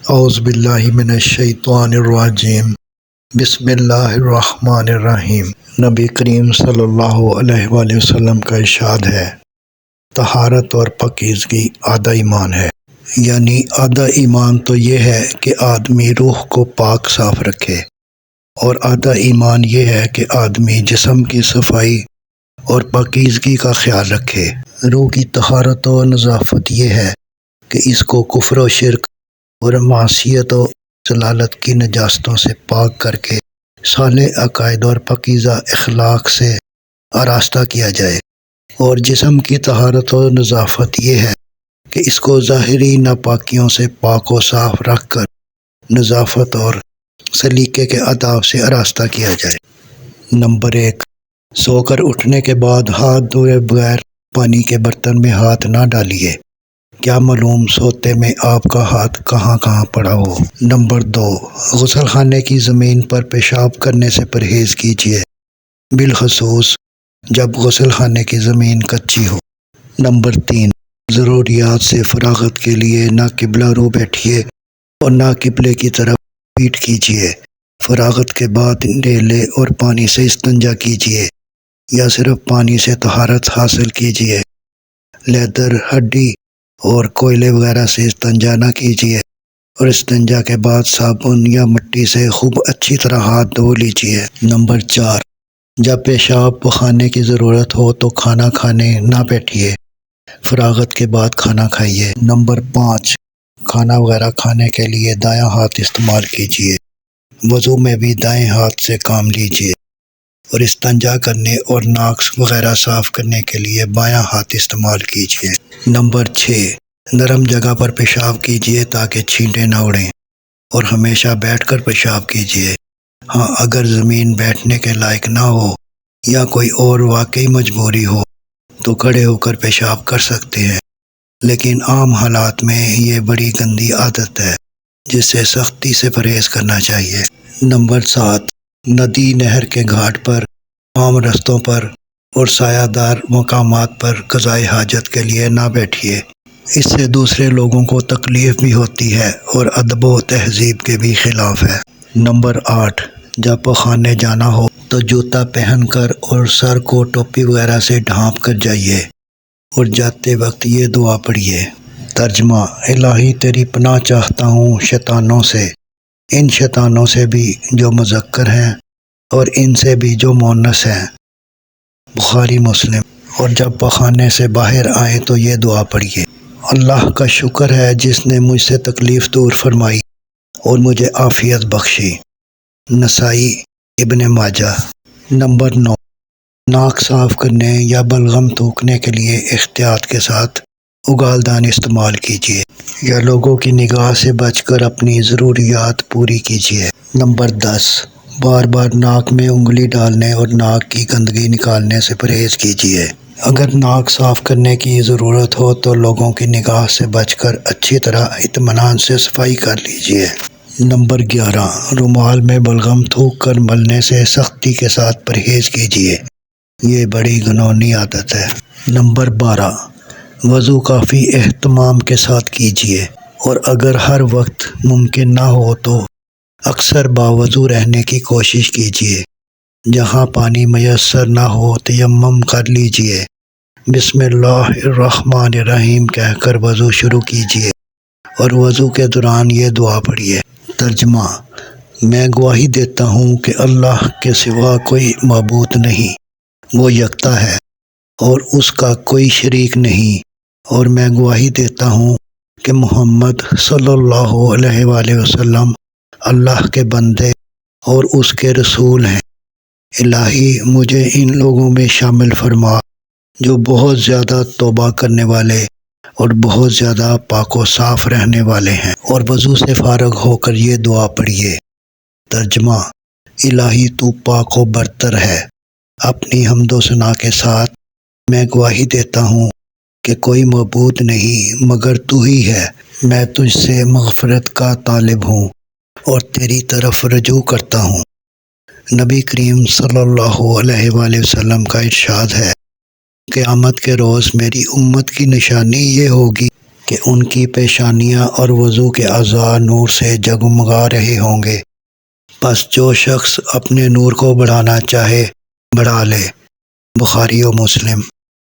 اعوذ باللہ من الشیطان الرجیم بسم اللہ الرحمن الرحیم۔ نبی کریم صلی اللہ علیہ وآلہ وسلم کا ارشاد ہے، طہارت اور پاکیزگی آدھا ایمان ہے۔ یعنی آدھا ایمان تو یہ ہے کہ آدمی روح کو پاک صاف رکھے، اور آدھا ایمان یہ ہے کہ آدمی جسم کی صفائی اور پاکیزگی کا خیال رکھے۔ روح کی طہارت و نظافت یہ ہے کہ اس کو کفر و شرک اور معصیت و ضلالت کی نجاستوں سے پاک کر کے صالح عقائد اور پاکیزہ اخلاق سے آراستہ کیا جائے، اور جسم کی طہارت و نظافت یہ ہے کہ اس کو ظاہری ناپاکیوں سے پاک و صاف رکھ کر نظافت اور سلیقے کے آداب سے آراستہ کیا جائے۔ نمبر 1، سو کر اٹھنے کے بعد ہاتھ دھوئے بغیر پانی کے برتن میں ہاتھ نہ ڈالیے، کیا معلوم سوتے میں آپ کا ہاتھ کہاں کہاں پڑا ہو۔ نمبر 2، غسل خانے کی زمین پر پیشاب کرنے سے پرہیز کیجیے، بالخصوص جب غسل خانے کی زمین کچی ہو۔ نمبر 3، ضروریات سے فراغت کے لیے نہ قبلہ رو بیٹھیے اور نہ قبلے کی طرف پیٹ کیجیے۔ فراغت کے بعد نیلے اور پانی سے استنجا کیجیے یا صرف پانی سے طہارت حاصل کیجیے۔ لیدر، ہڈی اور کوئلے وغیرہ سے استنجا نہ کیجیے، اور استنجا کے بعد صابن یا مٹی سے خوب اچھی طرح ہاتھ دھو لیجیے۔ نمبر 4، جب پیشاب پخانے کی ضرورت ہو تو کھانا کھانے نہ بیٹھیے، فراغت کے بعد کھانا کھائیے۔ نمبر 5، کھانا وغیرہ کھانے کے لیے دایاں ہاتھ استعمال کیجیے، وضو میں بھی دائیں ہاتھ سے کام لیجیے، اور استنجا کرنے اور ناک وغیرہ صاف کرنے کے لیے بایاں ہاتھ استعمال کیجیے۔ نمبر 6، نرم جگہ پر پیشاب کیجیے تاکہ چھینٹیں نہ اڑیں، اور ہمیشہ بیٹھ کر پیشاب کیجیے۔ ہاں، اگر زمین بیٹھنے کے لائق نہ ہو یا کوئی اور واقعی مجبوری ہو تو کھڑے ہو کر پیشاب کر سکتے ہیں، لیکن عام حالات میں یہ بڑی گندی عادت ہے جس سے سختی سے پرہیز کرنا چاہیے۔ نمبر 7، ندی، نہر کے گھاٹ پر، عام رستوں پر اور سایہ دار مقامات پر قضائے حاجت کے لیے نہ بیٹھیے، اس سے دوسرے لوگوں کو تکلیف بھی ہوتی ہے اور ادب و تہذیب کے بھی خلاف ہے۔ نمبر 8، جب پخانے جانا ہو تو جوتا پہن کر اور سر کو ٹوپی وغیرہ سے ڈھانپ کر جائیے، اور جاتے وقت یہ دعا پڑھیے۔ ترجمہ: الہی تیری پناہ چاہتا ہوں شیطانوں سے، ان شیطانوں سے بھی جو مذکر ہیں اور ان سے بھی جو مؤنث ہیں۔ بخاری مسلم۔ اور جب پخانے سے باہر آئیں تو یہ دعا پڑھیے: اللہ کا شکر ہے جس نے مجھ سے تکلیف دور فرمائی اور مجھے عافیت بخشی۔ نسائی، ابن ماجہ۔ نمبر 9، ناک صاف کرنے یا بلغم تھوکنے کے لیے احتیاط کے ساتھ اگال دان استعمال کیجیے، یا لوگوں کی نگاہ سے بچ کر اپنی ضروریات پوری کیجیے۔ نمبر 10، بار بار ناک میں انگلی ڈالنے اور ناک کی گندگی نکالنے سے پرہیز کیجیے۔ اگر ناک صاف کرنے کی ضرورت ہو تو لوگوں کی نگاہ سے بچ کر اچھی طرح اطمینان سے صفائی کر لیجیے۔ نمبر 11، رومال میں بلغم تھوک کر ملنے سے سختی کے ساتھ پرہیز کیجیے، یہ بڑی گھناؤنی عادت ہے۔ نمبر 12، وضو کافی اہتمام کے ساتھ کیجیے، اور اگر ہر وقت ممکن نہ ہو تو اکثر باوضو رہنے کی کوشش کیجیے۔ جہاں پانی میسر نہ ہو تیمم کر لیجیے، بسم اللہ الرحمن الرحیم کہہ کر وضو شروع کیجیے، اور وضو کے دوران یہ دعا پڑھیے۔ ترجمہ: میں گواہی دیتا ہوں کہ اللہ کے سوا کوئی معبود نہیں، وہ یکتا ہے اور اس کا کوئی شریک نہیں، اور میں گواہی دیتا ہوں کہ محمد صلی اللہ علیہ وآلہ وسلم اللہ کے بندے اور اس کے رسول ہیں۔ الہی مجھے ان لوگوں میں شامل فرما جو بہت زیادہ توبہ کرنے والے اور بہت زیادہ پاک و صاف رہنے والے ہیں۔ اور وضو سے فارغ ہو کر یہ دعا پڑھیے۔ ترجمہ: الہی تو پاک و برتر ہے، اپنی حمد و ثنا کے ساتھ میں گواہی دیتا ہوں کہ کوئی معبود نہیں مگر تو ہی ہے۔ میں تجھ سے مغفرت کا طالب ہوں اور تیری طرف رجوع کرتا ہوں۔ نبی کریم صلی اللہ علیہ وآلہ وسلم کا ارشاد ہے، قیامت کے روز میری امت کی نشانی یہ ہوگی کہ ان کی پیشانیاں اور وضو کے اعضاء نور سے جگمگا رہے ہوں گے۔ پس جو شخص اپنے نور کو بڑھانا چاہے بڑھا لے۔ بخاری و مسلم۔